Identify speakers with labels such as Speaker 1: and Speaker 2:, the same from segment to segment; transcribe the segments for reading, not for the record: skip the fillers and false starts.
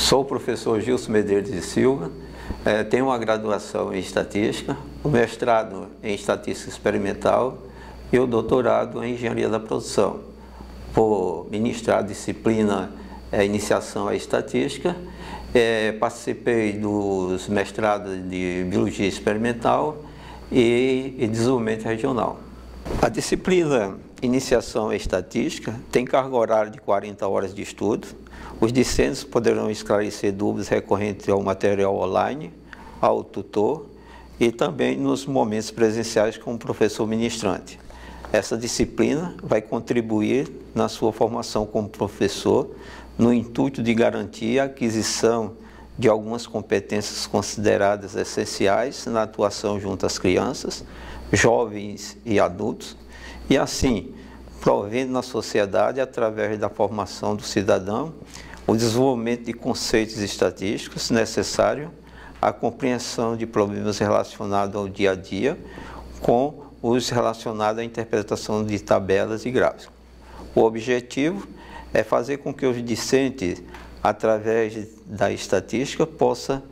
Speaker 1: Sou o professor Gilson Medeiros de Silva, tenho uma graduação em Estatística, o mestrado em Estatística Experimental e o doutorado em Engenharia da Produção. Vou ministrar a disciplina Iniciação à Estatística, participei dos mestrados de Biologia Experimental e Desenvolvimento Regional. A disciplina Iniciação à Estatística tem carga horária de 40 horas de estudo. Os discentes poderão esclarecer dúvidas recorrentes ao material online, ao tutor e também nos momentos presenciais com o professor ministrante. Essa disciplina vai contribuir na sua formação como professor no intuito de garantir a aquisição de algumas competências consideradas essenciais na atuação junto às crianças, jovens e adultos, e assim, provendo na sociedade, através da formação do cidadão, o desenvolvimento de conceitos estatísticos necessários à compreensão de problemas relacionados ao dia a dia, com os relacionados à interpretação de tabelas e gráficos. O objetivo é fazer com que os discentes, através da estatística, possam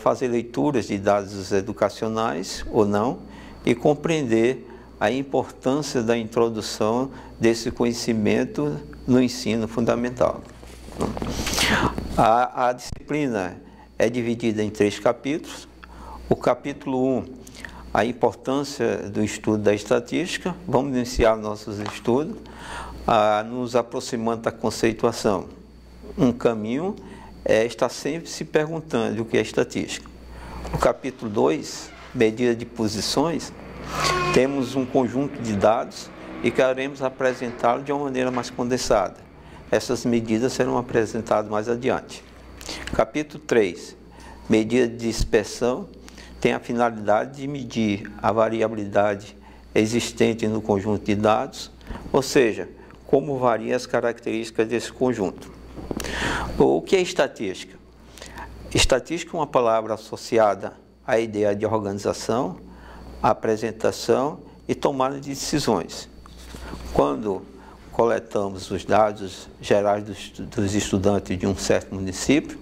Speaker 1: fazer leituras de dados educacionais ou não e compreender a importância da introdução desse conhecimento no ensino fundamental. A disciplina é dividida em 3 capítulos. O capítulo 1, a importância do estudo da estatística. Vamos iniciar nossos estudos nos aproximando da conceituação. Um caminho é estar sempre se perguntando o que é estatística. No capítulo 2, medida de posições, temos um conjunto de dados e queremos apresentá-lo de uma maneira mais condensada. Essas medidas serão apresentadas mais adiante. Capítulo 3, medida de dispersão, tem a finalidade de medir a variabilidade existente no conjunto de dados, ou seja, como variam as características desse conjunto. O que é estatística? Estatística é uma palavra associada à ideia de organização, apresentação e tomada de decisões. Quando coletamos os dados gerais dos estudantes de um certo município,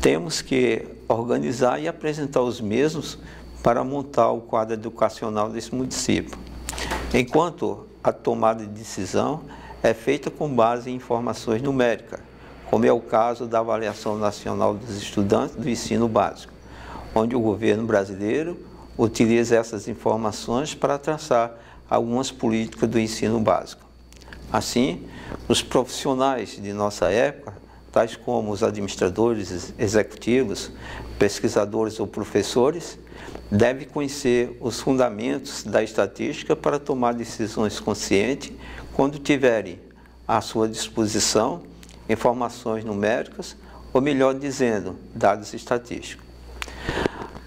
Speaker 1: temos que organizar e apresentar os mesmos para montar o quadro educacional desse município. Enquanto a tomada de decisão é feita com base em informações numéricas, como é o caso da Avaliação Nacional dos Estudantes do Ensino Básico, onde o governo brasileiro utiliza essas informações para traçar algumas políticas do ensino básico. Assim, os profissionais de nossa época, tais como os administradores executivos, pesquisadores ou professores, devem conhecer os fundamentos da estatística para tomar decisões conscientes quando tiverem à sua disposição informações numéricas, ou melhor dizendo, dados estatísticos.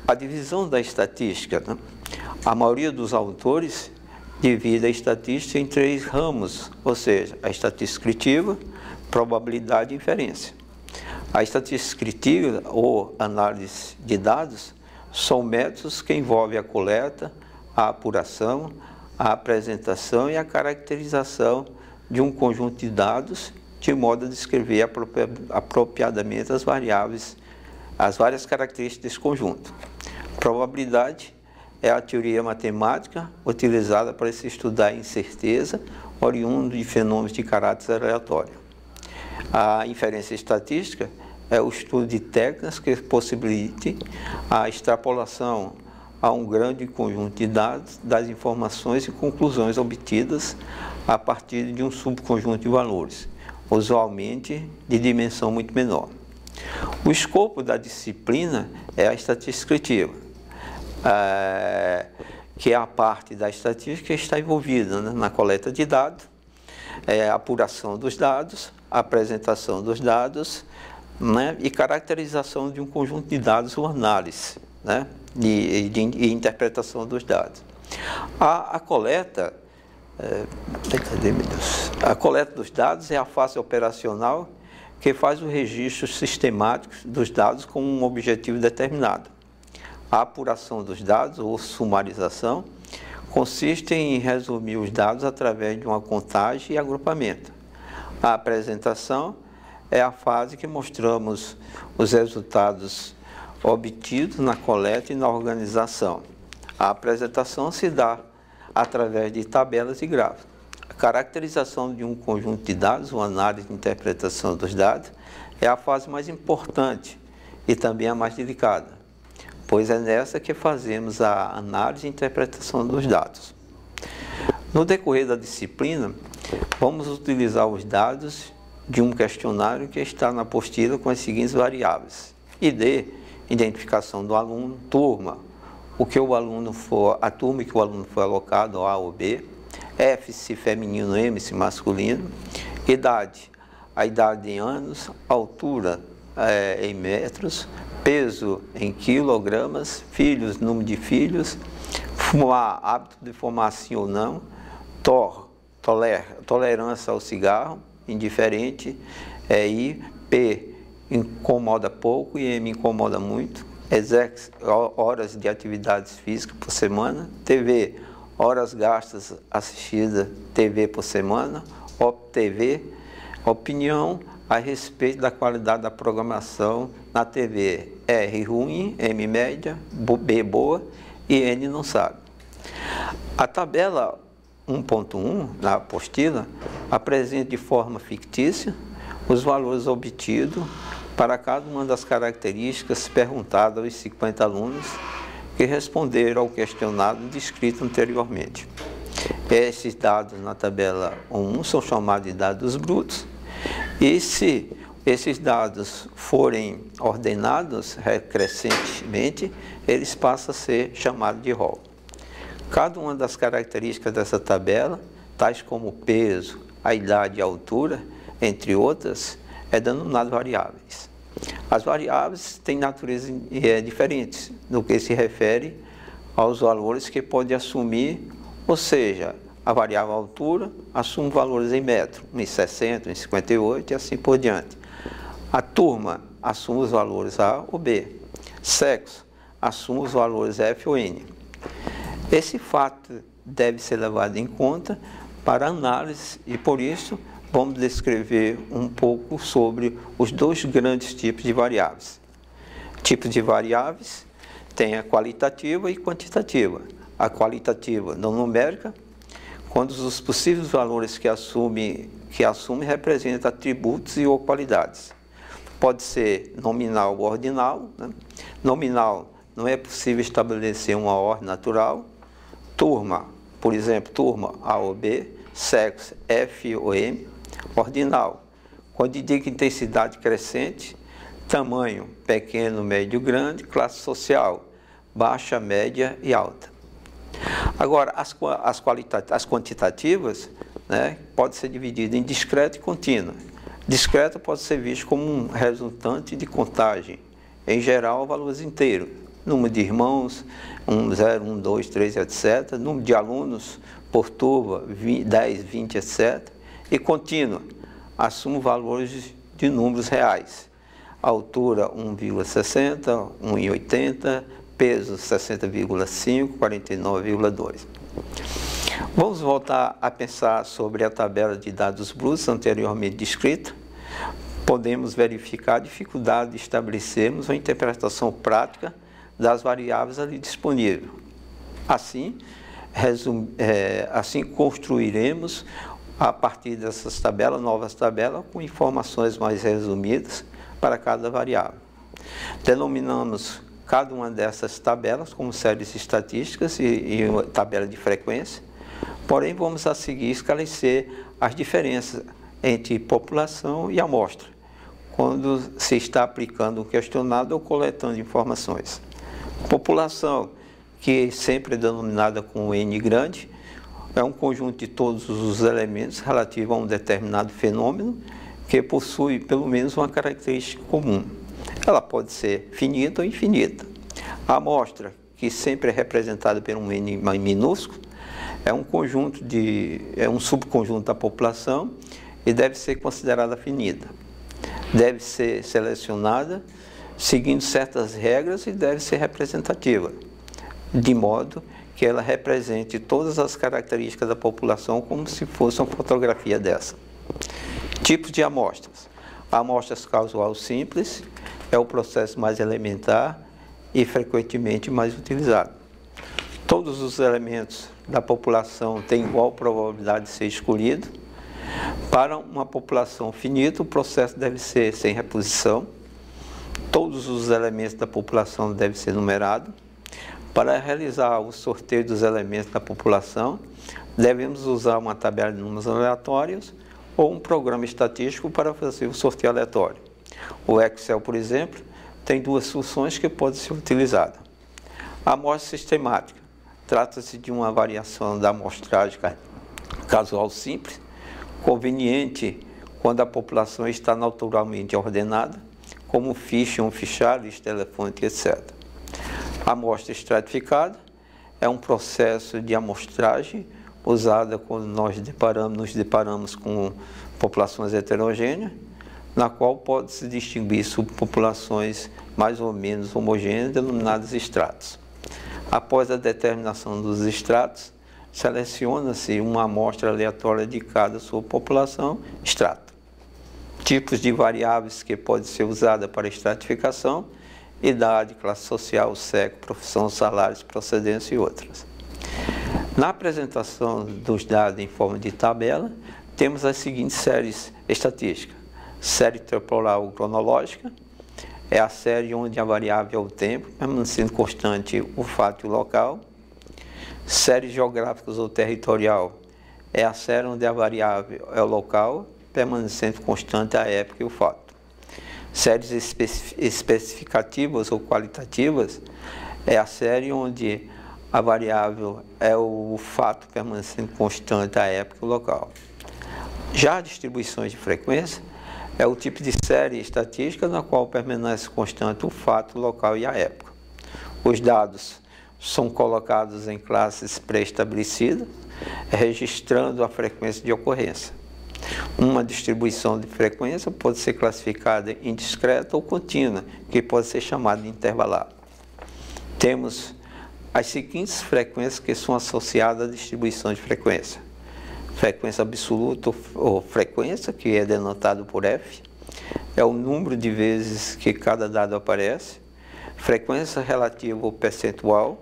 Speaker 1: A divisão da estatística, a maioria dos autores divide a estatística em 3 ramos, ou seja, a estatística descritiva, probabilidade e inferência. A estatística descritiva, ou análise de dados, são métodos que envolvem a coleta, a apuração, a apresentação e a caracterização de um conjunto de dados, de modo a descrever apropriadamente as variáveis, as várias características desse conjunto. Probabilidade é a teoria matemática utilizada para se estudar a incerteza oriundo de fenômenos de caráter aleatório. A inferência estatística é o estudo de técnicas que possibilitem a extrapolação a um grande conjunto de dados das informações e conclusões obtidas a partir de um subconjunto de valores, usualmente de dimensão muito menor. O escopo da disciplina é a estatística descritiva, que é a parte da estatística que está envolvida na coleta de dados, a apuração dos dados, a apresentação dos dados, e caracterização de um conjunto de dados ou análise, de interpretação dos dados. A coleta dos dados é a fase operacional que faz o registro sistemático dos dados com um objetivo determinado. A apuração dos dados, ou sumarização, consiste em resumir os dados através de uma contagem e agrupamento. A apresentação é a fase que mostramos os resultados obtidos na coleta e na organização. A apresentação se dá através de tabelas e gráficos. A caracterização de um conjunto de dados, ou análise e interpretação dos dados, é a fase mais importante e também a mais delicada, pois é nessa que fazemos a análise e interpretação dos dados. No decorrer da disciplina, vamos utilizar os dados de um questionário que está na apostila com as seguintes variáveis: ID, identificação do aluno, turma, o que o aluno for, a turma que o aluno foi alocado, A ou B, F se feminino, M se masculino, idade, a idade em anos, altura em metros, peso em quilogramas, filhos, número de filhos, fumar, hábito de fumar sim ou não, tolerância ao cigarro, indiferente, I, P incomoda pouco e M incomoda muito, horas de atividades físicas por semana, TV, horas gastas assistidas TV por semana, OPTV, opinião a respeito da qualidade da programação na TV, R ruim, M média, B boa e N não sabe. A tabela 1.1 na apostila apresenta de forma fictícia os valores obtidos para cada uma das características perguntadas aos 50 alunos que responderam ao questionário descrito anteriormente. Esses dados na tabela 1 são chamados de dados brutos, e se esses dados forem ordenados crescentemente, eles passam a ser chamados de rol. Cada uma das características dessa tabela, tais como peso, a idade e a altura, entre outras, é denominado variáveis. As variáveis têm natureza diferentes no que se refere aos valores que pode assumir, ou seja, a variável altura assume valores em metro, 1,60, 1,58 e assim por diante. A turma assume os valores A ou B. Sexo assume os valores F ou N. Esse fato deve ser levado em conta para análise e, por isso, vamos descrever um pouco sobre os dois grandes tipos de variáveis. Tipos de variáveis tem a qualitativa e quantitativa. A qualitativa não numérica, quando os possíveis valores que assume representam atributos e ou qualidades. Pode ser nominal ou ordinal, né? Nominal, não é possível estabelecer uma ordem natural. Turma, por exemplo, turma A ou B, sexo F ou M. Ordinal, quando indica intensidade crescente, tamanho pequeno, médio, grande, classe social, baixa, média e alta. Agora, as quantitativas, né, pode ser dividida em discreta e contínua. Discreta pode ser visto como um resultante de contagem, em geral, valores inteiros. Número de irmãos, 1, 0, 1, 2, 3, etc. Número de alunos por turma, 10, 20, etc. E contínua, assume valores de números reais. Altura 1,60, 1,80, peso 60,5, 49,2. Vamos voltar a pensar sobre a tabela de dados brutos anteriormente descrita. Podemos verificar a dificuldade de estabelecermos uma interpretação prática das variáveis ali disponíveis. Assim construiremos, a partir dessas tabelas, novas tabelas, com informações mais resumidas para cada variável. Denominamos cada uma dessas tabelas como séries estatísticas e tabela de frequência, porém vamos a seguir esclarecer as diferenças entre população e amostra, quando se está aplicando um questionário ou coletando informações. População, que sempre é denominada com N grande, é um conjunto de todos os elementos relativos a um determinado fenômeno que possui pelo menos uma característica comum. Ela pode ser finita ou infinita. A amostra, que sempre é representada por um N minúsculo, é um subconjunto da população e deve ser considerada finita. Deve ser selecionada seguindo certas regras e deve ser representativa, de modo que ela represente todas as características da população como se fosse uma fotografia dessa. Tipos de amostras. Amostras casual simples é o processo mais elementar e frequentemente mais utilizado. Todos os elementos da população têm igual probabilidade de ser escolhido. Para uma população finita, o processo deve ser sem reposição. Todos os elementos da população devem ser numerados. Para realizar o sorteio dos elementos da população, devemos usar uma tabela de números aleatórios ou um programa estatístico para fazer o sorteio aleatório. O Excel, por exemplo, tem duas funções que podem ser utilizadas. A amostra sistemática trata-se de uma variação da amostragem casual simples, conveniente quando a população está naturalmente ordenada, como ficha, um fichário, lista telefônica, etc. A amostra estratificada é um processo de amostragem usada quando nós nos deparamos com populações heterogêneas, na qual pode-se distinguir subpopulações mais ou menos homogêneas, denominadas estratos. Após a determinação dos estratos, seleciona-se uma amostra aleatória de cada subpopulação, extrato. Tipos de variáveis que podem ser usadas para estratificação: idade, classe social, sexo, profissão, salários, procedência e outras. Na apresentação dos dados em forma de tabela, temos as seguintes séries estatísticas. Série temporal cronológica é a série onde a variável é o tempo, permanecendo constante o fato e o local. Série geográficas ou territorial é a série onde a variável é o local, permanecendo constante a época e o fato. Séries especificativas ou qualitativas é a série onde a variável é o fato, permanecendo constante a época e o local. Já as distribuições de frequência é o tipo de série estatística na qual permanece constante o fato, o local e a época. Os dados são colocados em classes pré-estabelecidas, registrando a frequência de ocorrência. Uma distribuição de frequência pode ser classificada em discreta ou contínua, que pode ser chamada de intervalada. Temos as seguintes frequências que são associadas à distribuição de frequência. Frequência absoluta ou frequência, que é denotado por F, é o número de vezes que cada dado aparece. Frequência relativa ou percentual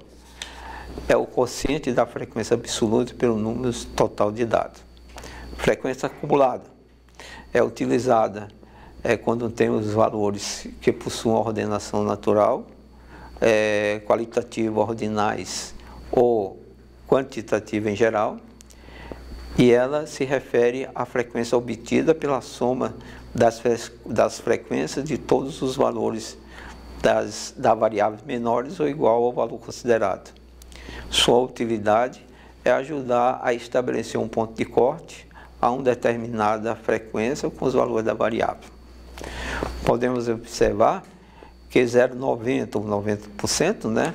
Speaker 1: é o quociente da frequência absoluta pelo número total de dados. Frequência acumulada é utilizada quando temos valores que possuem ordenação natural, qualitativa, ordinais ou quantitativa em geral, e ela se refere à frequência obtida pela soma das frequências de todos os valores das variáveis menores ou igual ao valor considerado. Sua utilidade é ajudar a estabelecer um ponto de corte a uma determinada frequência com os valores da variável. Podemos observar que 0,90 ou 90%,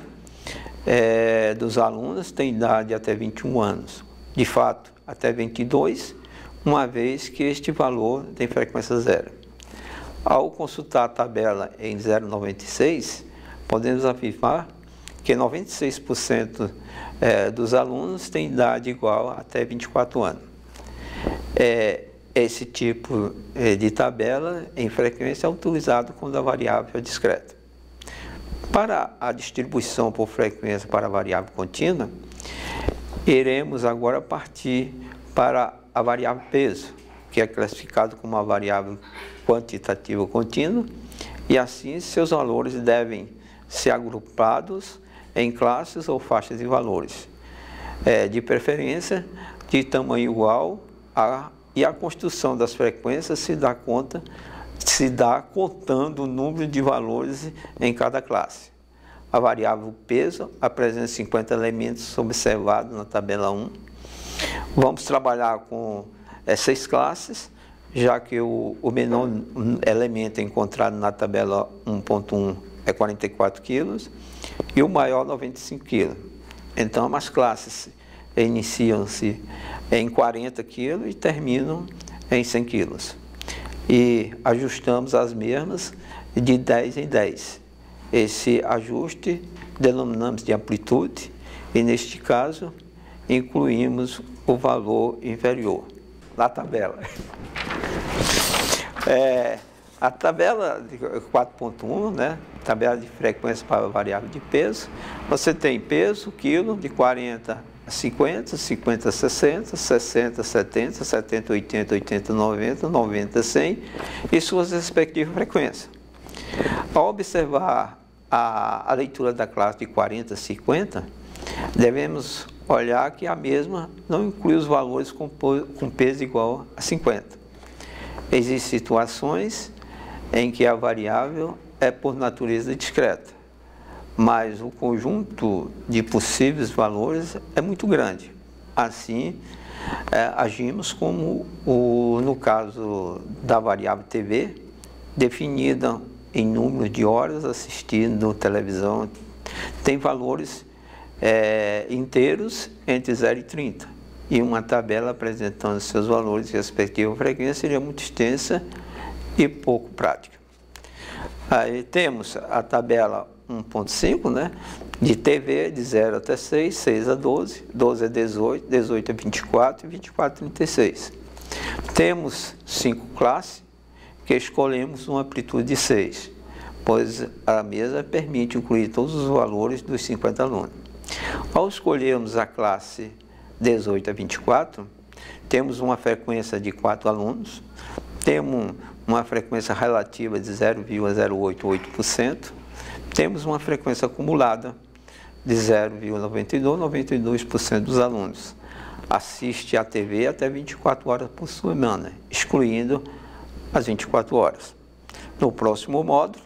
Speaker 1: dos alunos têm idade até 21 anos. De fato, até 22, uma vez que este valor tem frequência zero. Ao consultar a tabela em 0,96, podemos afirmar que 96% dos alunos têm idade igual até 24 anos. Esse tipo de tabela em frequência é utilizado quando a variável é discreta. Para a distribuição por frequência para a variável contínua, iremos agora partir para a variável peso, que é classificado como uma variável quantitativa contínua, e assim seus valores devem ser agrupados em classes ou faixas de valores, de preferência de tamanho igual e a construção das frequências se dá contando o número de valores em cada classe. A variável peso apresenta 50 elementos observados na tabela 1. Vamos trabalhar com 6 classes, já que o menor elemento encontrado na tabela 1.1 é 44 kg e o maior 95 kg. Então, as classes iniciam-se em 40 kg e terminam em 100 kg. E ajustamos as mesmas de 10 em 10. Esse ajuste denominamos de amplitude e, neste caso, incluímos o valor inferior na tabela. A tabela de 4.1, né? Tabela de frequência para variável de peso. Você tem peso, quilo, de 40 a 50, 50 a 60, 60 a 70, 70 a 80, 80 a 90, 90 a 100 e suas respectivas frequências. Ao observar a leitura da classe de 40 a 50, devemos olhar que a mesma não inclui os valores com peso igual a 50. Existem situações em que a variável é por natureza discreta, mas o conjunto de possíveis valores é muito grande. Assim, agimos como no caso da variável TV, definida em número de horas assistindo televisão, tem valores inteiros entre 0 e 30. E uma tabela apresentando seus valores e respectiva frequência seria muito extensa e pouco prática. Aí temos a tabela 1.5, né? De TV, de 0 até 6, 6 a 12, 12 a 18, 18 a 24 e 24 a 36. Temos 5 classes que escolhemos uma amplitude de 6, pois a mesa permite incluir todos os valores dos 50 alunos. Ao escolhermos a classe 18 a 24, temos uma frequência de 4 alunos, temos uma frequência relativa de 0,088%, temos uma frequência acumulada de 0,92% dos alunos. Assiste à TV até 24 horas por semana, excluindo as 24 horas. No próximo módulo,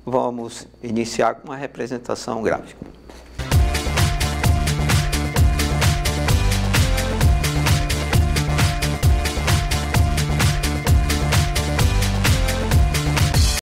Speaker 1: vamos iniciar com uma representação gráfica.